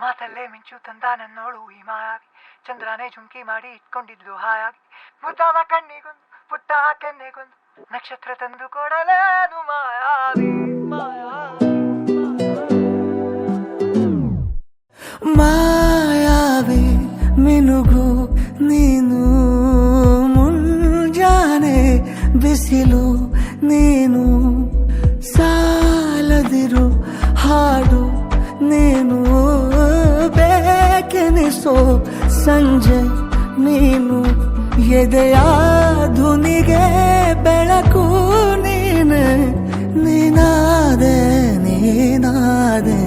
ಮಾತಲ್ಲೇ ಮಿಂಚು ತಂದ ನನ್ನೋಳು ಈ ಮಾಯಾವಿ, ಚಂದ್ರನೇ ಜುಂಕಿ ಮಾಡಿ ಇಟ್ಕೊಂಡಿದ್ಲು ಹಾಯಾಗಿ, ಮುದ್ದಾದ ಕಣ್ಣಿಗೊಂದು ಪುಟ್ಟ ಕೆನ್ನೆಗೊಂದು ನಕ್ಷತ್ರ ತಂದು ಕೊಡಲೇನು ಮಾಯಾವಿ ಮಾಯಾವಿ ಮಿನುಗು ನೀನು, ಮುಂಜಾನೆ ಬಿಸಿಲು ನೀನು, ಸಾಲದಿರು ಹಾಡು ನೀನು, ಬೇಕೆನಿಸೋ ಸಂಜೆ ನೀನು, ಎದೆಯ ಧುನಿಗೆ ಬೆಳಕು ನೀನೆ, ನೀನಾದೆ ನೀನಾದೆ.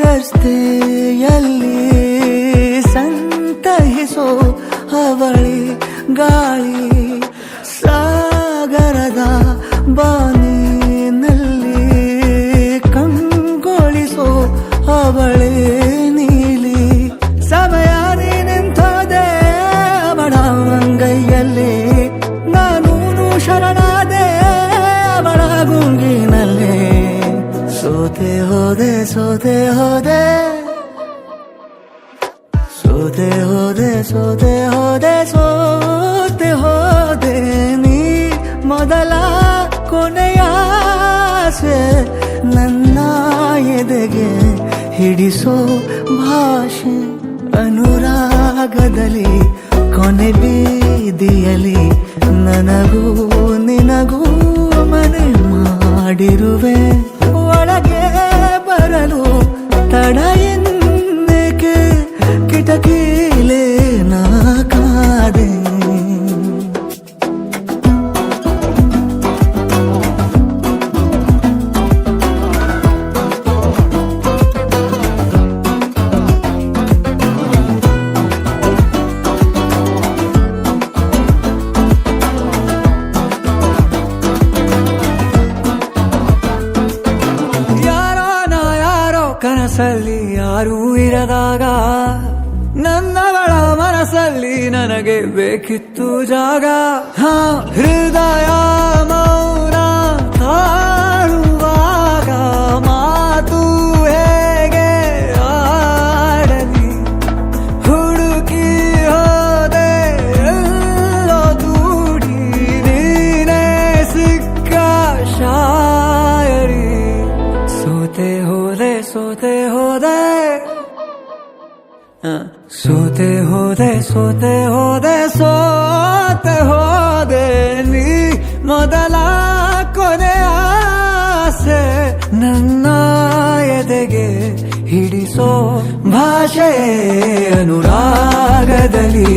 ರಸ್ತೆಯಲ್ಲಿ ಸಂತಹಿಸೋ ಅವಳಿ ಗಾಳಿ, ಸಾಗರದ ಬಾನಿನಲ್ಲಿ ಕಂಗೊಳಿಸೋ ಅವಳಿ ನೀಲಿ, ಸಮಯ ನಿಂತೋದೆ ಅವಳ ಅಂಗೈಯಲ್ಲಿ, ನಾನು ಶರಣಾದೆ ಅವಳ ಗುಂಗಿನಲ್ಲಿ, ಸೋತೆ ಹೋದೆ ಸೋತೆ ಹೋದೆ ಸೋತೆ ಹೋದೆ ಸೋತೆ ಹೋದೆ ಸೋತೆ ಹೋದೆ, ನೀ ಮೊದಲ ಕೊನೆಯ ಆಸೆ, ನನ್ನ ಎದೆಗೆ ಹಿಡಿಸೋ ಭಾಷೆ, ಅನುರಾಗದಲ್ಲಿ ಕೊನೆ ಬೀದಿಯಲ್ಲಿ ನನಗೂ ನಿನಗೂ ಮನೆ ಮಾಡಿರುವೆ, ಒಳಗೆ ಬರಲು ತಡ ಎನ್ನಕ್ಕೆ ಕಿಟಕಿಲೇ ನಾ ಕಾದೆ. ಕನಸಲ್ಲಿ ಯಾರೂ ಇರದಾಗ ನನ್ನವಳ ಮನಸ್ಸಲ್ಲಿ ನನಗೆ ಬೇಕಿತ್ತು ಜಾಗ, ಹೃದಯ ಮೌನ ತಾಳುವಾಗ ಮಾತು ಹೇಗೆ ಆಡಲಿ, ಹುಡುಕಿ ಹೋದೆ ಎಲ್ಲೋ ದೂಡಿ ನೀನೇ ಸಿಕ್ಕ ಶಾಯರಿ, ಸೋತೆ ಹೋದೆ ಸೋತೆ ಹೋದೆ ಸೋತೆ ಹೋದೆ ಸೋತೆ ಹೋದೆ ಸೋತೆ ಹೋದೆ, ನೀ ಮೊದಲ ಕೊನೆ ಆಸೆ, ನನ್ನ ಎದೆಗೆ ಹಿಡಿಸೋ ಭಾಷೆ, ಅನುರಾಗದಲ್ಲಿ